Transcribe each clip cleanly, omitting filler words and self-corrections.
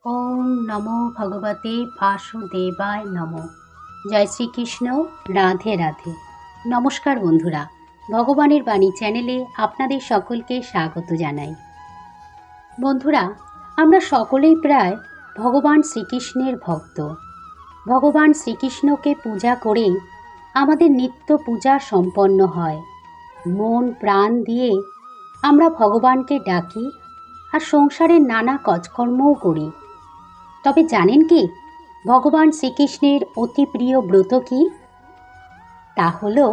ওম নমো ভগবতে বাসুদেবায় নমো। জয় শ্রীকৃষ্ণ। রাধে রাধে। নমস্কার বন্ধুরা, ভগবানের বাণী চ্যানেলে আপনাদের সকলকে স্বাগত জানাই। বন্ধুরা, আমরা সকলেই প্রায় ভগবান শ্রীকৃষ্ণের ভক্ত। ভগবান শ্রীকৃষ্ণকে পূজা করেই আমাদের নিত্য পূজা সম্পন্ন হয়। মন প্রাণ দিয়ে আমরা ভগবানকে ডাকি আর সংসারের নানা কাজকর্মও করি। তবে জানেন কি ভগবান শ্রীকৃষ্ণের অতি প্রিয় ব্রত কি? তা হলো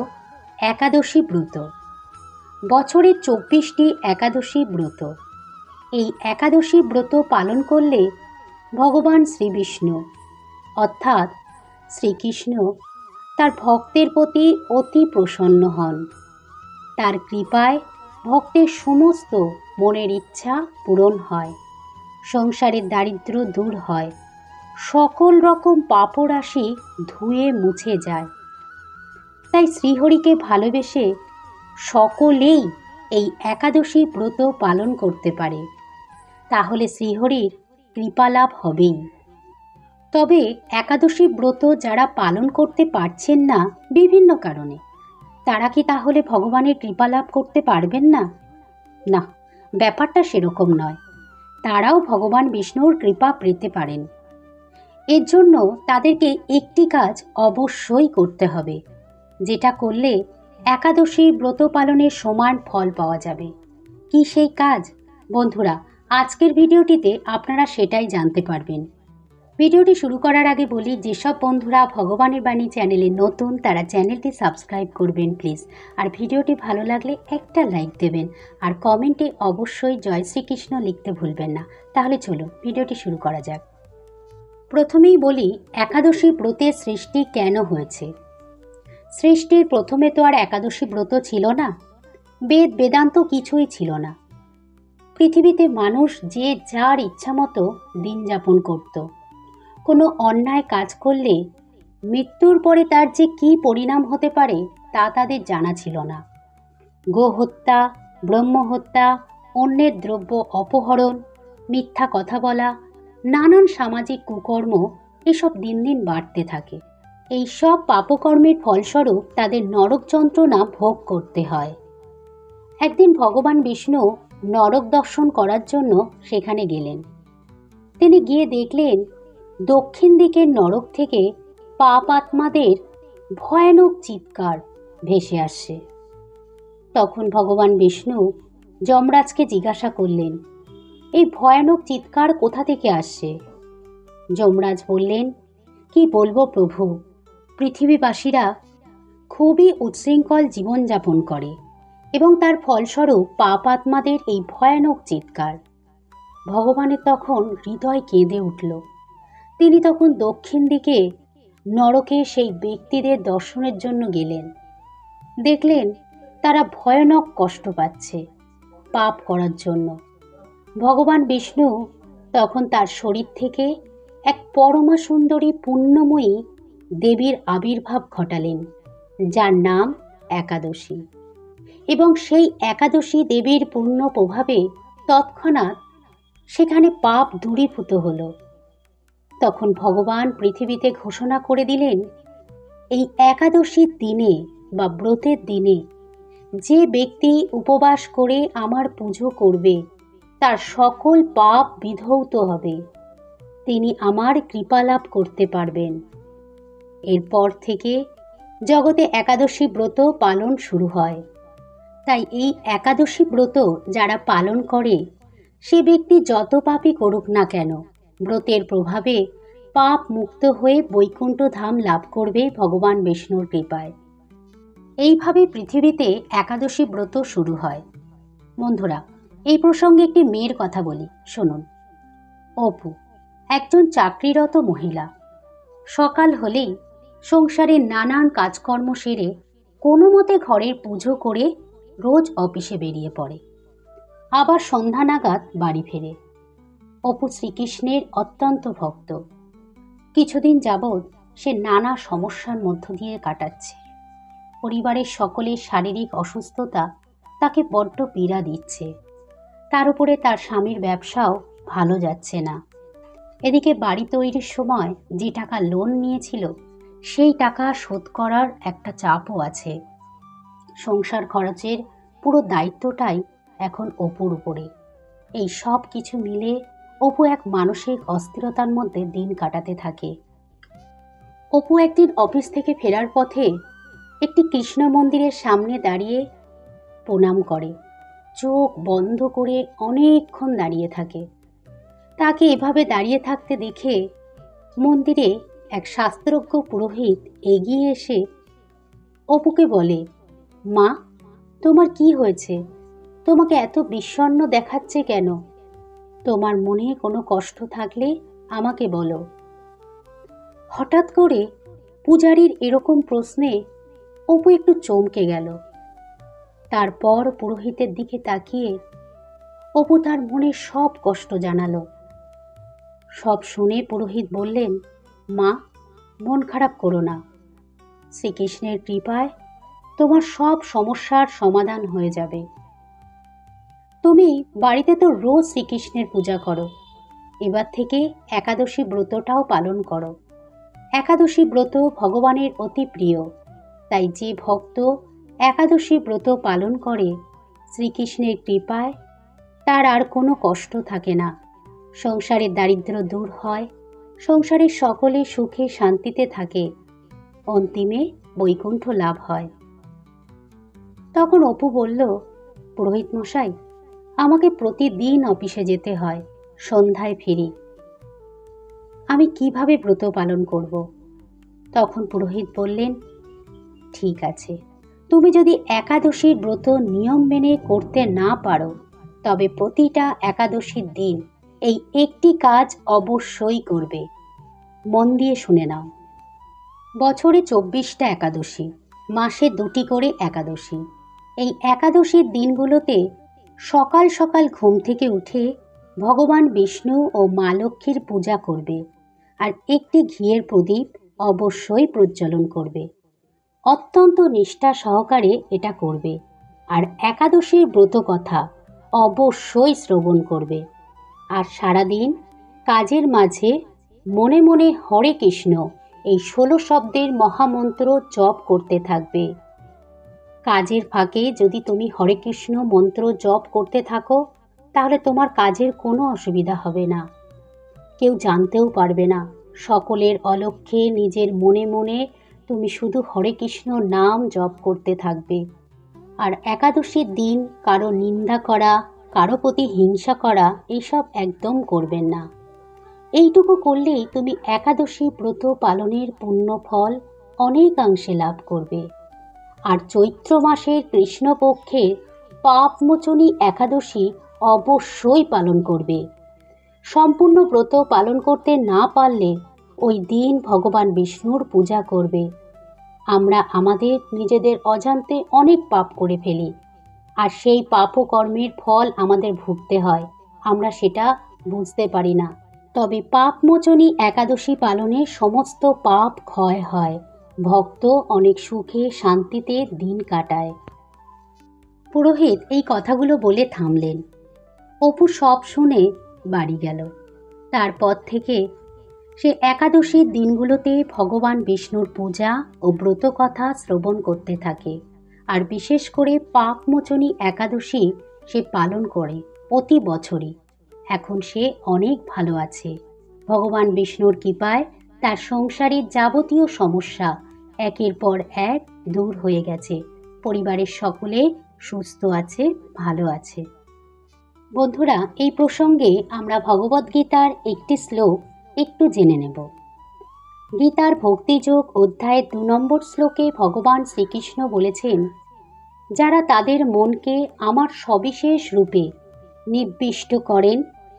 একাদশী ব্রত। বছরে 24টি একাদশী ব্রত। এই একাদশী ব্রত পালন করলে ভগবান শ্রীবিষ্ণু অর্থাৎ শ্রীকৃষ্ণ তার ভক্তের প্রতি অতি প্রসন্ন হন। তার কৃপায় ভক্তের সমস্ত মনের ইচ্ছা পূরণ হয়, সংসারের দারিদ্র্য দূর হয়, সকল রকম পাপরাশি ধুয়ে মুছে যায়। তাই শ্রীহরিকে ভালোবেসে সকলেই এই একাদশী ব্রত পালন করতে পারে, তাহলে শ্রীহরির কৃপালাভ হবেই। তবে একাদশী ব্রত যারা পালন করতে পারছেন না বিভিন্ন কারণে, তারা কি তাহলে ভগবানের কৃপালাভ করতে পারবেন না? না, ব্যাপারটা সেরকম নয়। তারাও ভগবান বিষ্ণুর কৃপা পেতে পারেন। এর জন্য তাদেরকে একটি কাজ অবশ্যই করতে হবে, যেটা করলে একাদশী ব্রত পালনের সমান ফল পাওয়া যাবে। কি সেই কাজ? বন্ধুরা, আজকের ভিডিওটিতে আপনারা সেটাই জানতে পারবেন। ভিডিওটি শুরু করার আগে বলি, যেসব বন্ধুরা ভগবানের বাণী চ্যানেলে নতুন তারা চ্যানেলটি সাবস্ক্রাইব করবেন প্লিজ। আর ভিডিওটি ভালো লাগলে একটা লাইক দেবেন আর কমেন্টে অবশ্যই জয় শ্রীকৃষ্ণ লিখতে ভুলবেন না। তাহলে চলুন ভিডিওটি শুরু করা যাক। প্রথমেই বলি একাদশী ব্রতের সৃষ্টি কেন হয়েছে। সৃষ্টির প্রথমে তো আর একাদশী ব্রত ছিল না, বেদ বেদান্ত কিছুই ছিল না। পৃথিবীতে মানুষ যে যার ইচ্ছা মতো দিন যাপন করত। কোনো অন্যায় কাজ করলে মৃত্যুর পরে তার যে কী পরিণাম হতে পারে তা তাদের জানা ছিল না। গোহত্যা, ব্রহ্মহত্যা, অন্যের দ্রব্য অপহরণ, মিথ্যা কথা বলা, নানান সামাজিক কুকর্ম এসব দিন দিন বাড়তে থাকে। এই সব পাপকর্মের ফলস্বরূপ তাদের নরক যন্ত্রণা ভোগ করতে হয়। একদিন ভগবান বিষ্ণু নরক দর্শন করার জন্য সেখানে গেলেন। তিনি গিয়ে দেখলেন দক্ষিণ দিকের নরক থেকে পাপ আত্মাদের ভয়ানক চিৎকার ভেসে আসছে। তখন ভগবান বিষ্ণু যমরাজকে জিজ্ঞাসা করলেন, এই ভয়ানক চিৎকার কোথা থেকে আসছে? যমরাজ বললেন, কি বলবো প্রভু, পৃথিবীবাসীরা খুবই উচ্ছৃঙ্খল জীবনযাপন করে এবং তার ফলস্বরূপ পাপ আত্মাদের এই ভয়ানক চিৎকার। ভগবানের তখন হৃদয় কেঁদে উঠল। তিনি তখন দক্ষিণ দিকে নরকে সেই ব্যক্তিদের দর্শনের জন্য গেলেন। দেখলেন তারা ভয়ানক কষ্ট পাচ্ছে পাপ করার জন্য। ভগবান বিষ্ণু তখন তার শরীর থেকে এক পরমা সুন্দরী পুণ্যময়ী দেবীর আবির্ভাব ঘটালেন, যার নাম একাদশী। এবং সেই একাদশী দেবীর পূর্ণ প্রভাবে তৎক্ষণাৎ সেখানে পাপ দূরীভূত হল। তখন ভগবান পৃথিবীতে ঘোষণা করে দিলেন, এই একাদশীর দিনে বা ব্রতের দিনে যে ব্যক্তি উপবাস করে আমার পুজো করবে তার সকল পাপ বিধৌত হবে, তিনি আমার কৃপা লাভ করতে পারবেন। এরপর থেকে জগতে একাদশী ব্রত পালন শুরু হয়। তাই এই একাদশী ব্রত যারা পালন করে সে ব্যক্তি যত পাপই করুক না কেন, ব্রতের প্রভাবে পাপ মুক্ত হয়ে বৈকুণ্ঠ ধাম লাভ করবে ভগবান বিষ্ণুর কৃপায়। এইভাবে পৃথিবীতে একাদশী ব্রত শুরু হয়। বন্ধুরা, এই প্রসঙ্গে একটি মেয়ের কথা বলি, শুনুন। অপু একজন চাকরিরত মহিলা। সকাল হলেই সংসারের নানান কাজকর্ম সেরে কোনো মতে ঘরের পুজো করে রোজ অফিসে বেরিয়ে পড়ে, আবার সন্ধ্যা নাগাদ বাড়ি ফেরে। অপু শ্রীকৃষ্ণের অত্যন্ত ভক্ত। কিছুদিন যাবৎ সে নানা সমস্যার মধ্য দিয়ে কাটাচ্ছে। পরিবারের সকলের শারীরিক অসুস্থতা তাকে বড্ড পীড়া দিচ্ছে। তার উপরে তার স্বামীর ব্যবসাও ভালো যাচ্ছে না। এদিকে বাড়ি তৈরির সময় যে টাকা লোন নিয়েছিল সেই টাকা শোধ করার একটা চাপও আছে। সংসার খরচের পুরো দায়িত্বটাই এখন অপুর উপরে। এই সব কিছু মিলে অপু এক মানসিক অস্থিরতার মধ্যে দিন কাটাতে থাকে। অপু একদিন অফিস থেকে ফেরার পথে একটি কৃষ্ণ মন্দিরের সামনে দাঁড়িয়ে প্রণাম করে। চোখ বন্ধ করে অনেকক্ষণ দাঁড়িয়ে থাকে। তাকে এভাবে দাঁড়িয়ে থাকতে দেখে মন্দিরে এক শাস্ত্রজ্ঞ পুরোহিত এগিয়ে এসে অপুকে বলে, মা, তোমার কি হয়েছে? তোমাকে এত বিষণ্ণ দেখাচ্ছে কেন? তোমার মনে কোনো কষ্ট থাকলে আমাকে বলো। হঠাৎ করে পূজারীর এরকম প্রশ্নে অপু একটু চমকে গেল। তারপর পুরোহিতের দিকে তাকিয়ে অপু তার মনের সব কষ্ট জানালো। সব শুনে পুরোহিত বললেন, মা, মন খারাপ করো না। শ্রীকৃষ্ণের কৃপায় তোমার সব সমস্যার সমাধান হয়ে যাবে। তুমি বাড়িতে তো রোজ শ্রীকৃষ্ণের পূজা করো, এবার থেকে একাদশী ব্রতটাও পালন করো। একাদশী ব্রত ভগবানের অতি প্রিয়, তাই যে ভক্ত একাদশী ব্রত পালন করে শ্রীকৃষ্ণের কৃপায় তার আর কোনো কষ্ট থাকে না। সংসারের দারিদ্র্য দূর হয়, সংসারের সকলে সুখে শান্তিতে থাকে, অন্তিমে বৈকুণ্ঠ লাভ হয়। তখন অপু বলল, পুরোহিত মশাই, আমাকে প্রতিদিন অফিসে যেতে হয়, সন্ধ্যায় ফিরি, আমি কিভাবে ব্রত পালন করব? তখন পুরোহিত বললেন, ঠিক আছে, তুমি যদি একাদশীর ব্রত নিয়ম মেনে করতে না পারো তবে প্রতিটা একাদশীর দিন এই একটি কাজ অবশ্যই করবে। মন দিয়ে শুনে নাও। বছরে 24টা একাদশী, মাসে 2টি করে একাদশী। এই একাদশীর দিনগুলোতে সকাল সকাল ঘুম থেকে উঠে ভগবান বিষ্ণু ও মা লক্ষ্মীর পূজা করবে আর একটি ঘিয়ের প্রদীপ অবশ্যই প্রজ্বলন করবে। অত্যন্ত নিষ্ঠা সহকারে এটা করবে আর একাদশীর ব্রত কথা অবশ্যই শ্রবণ করবে। আর সারাদিন কাজের মাঝে মনে মনে হরে কৃষ্ণ এই 16 শব্দের মহামন্ত্র জপ করতে থাকবে। কাজের ফাঁকে যদি তুমি হরে কৃষ্ণ মন্ত্র জপ করতে থাকো তাহলে তোমার কাজের কোনো অসুবিধা হবে না, কেউ জানতেও পারবে না। সকলের অলক্ষ্যে নিজের মনে মনে তুমি শুধু হরে কৃষ্ণ নাম জপ করতে থাকবে। আর একাদশীর দিন কারো নিন্দা করা, কারো প্রতি হিংসা করা এইসব একদম করবেন না। এইটুকু করলেই তুমি একাদশী ব্রত পালনের পুণ্য ফল অনেকাংশে লাভ করবে। আর চৈত্র মাসের কৃষ্ণপক্ষের পাপমোচনী একাদশী অবশ্যই পালন করবে। সম্পূর্ণ ব্রত পালন করতে না পারলে ওই দিন ভগবান বিষ্ণুর পূজা করবে। আমরা আমাদের নিজেদের অজান্তে অনেক পাপ করে ফেলি, আর সেই পাপ ও কর্মের ফল আমাদের ভুগতে হয়, আমরা সেটা বুঝতে পারি না। তবে পাপমোচনী একাদশী পালনে সমস্ত পাপ ক্ষয় হয়, ভক্ত অনেক সুখে শান্তিতে দিন কাটায়। পুরোহিত এই কথাগুলো বলে থামলেন। অপু সব শুনে বাড়ি গেল। তারপর থেকে সে একাদশীর দিনগুলোতে ভগবান বিষ্ণুর পূজা ও ব্রত কথা শ্রবণ করতে থাকে। আর বিশেষ করে পাপমোচনী একাদশী সে পালন করে প্রতি বছরই। এখন সে অনেক ভালো আছে। ভগবান বিষ্ণুর কৃপায় তার সংসারের যাবতীয় সমস্যা একের পর এক দূর হয়ে গেছে। পরিবারের সকলে সুস্থ আছে, ভালো আছে। বন্ধুরা, এই প্রসঙ্গে আমরা ভগবদ্গীতার একটি শ্লোক একটু জেনে নেব। গীতার ভক্তিযোগ অধ্যায়ের 2 নম্বর শ্লোকে ভগবান শ্রীকৃষ্ণ বলেছেন, যারা তাদের মনকে আমার সবিশেষ রূপে নিবিষ্ট করেন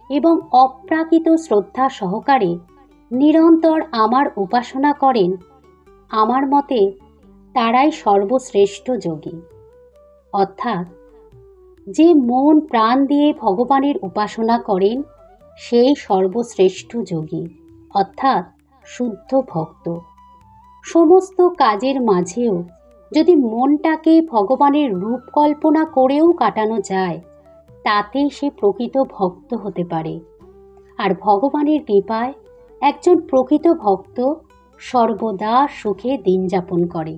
এবং অপ্রাকৃত শ্রদ্ধা সহকারে নিরন্তর আমার উপাসনা করেন, আমার মতে তারাই সর্বশ্রেষ্ঠ যোগী। অর্থাৎ যে মন প্রাণ দিয়ে ভগবানের উপাসনা করেন সেই সর্বশ্রেষ্ঠ যোগী, অর্থাৎ শুদ্ধ ভক্ত। সমস্ত কাজের মাঝেও যদি মনটাকে ভগবানের রূপ কল্পনা করেও কাটানো যায় তাতেই সে প্রকৃত ভক্ত হতে পারে। আর ভগবানের কৃপায় একজন প্রকৃত ভক্ত সর্বদা সুখে দিন যাপন করে।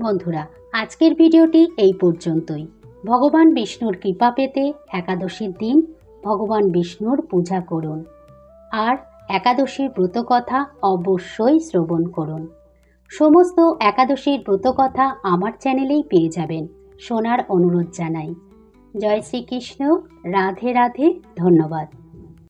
বন্ধুরা, আজকের ভিডিওটি এই পর্যন্তই। ভগবান বিষ্ণুর কৃপা পেতে একাদশীর দিন ভগবান বিষ্ণুর পূজা করুন আর একাদশীর ব্রতকথা অবশ্যই শ্রবণ করুন। সমস্ত একাদশীর ব্রতকথা আমার চ্যানেলেই পেয়ে যাবেন, শোনার অনুরোধ জানাই। জয় শ্রীকৃষ্ণ, রাধে রাধে, ধন্যবাদ।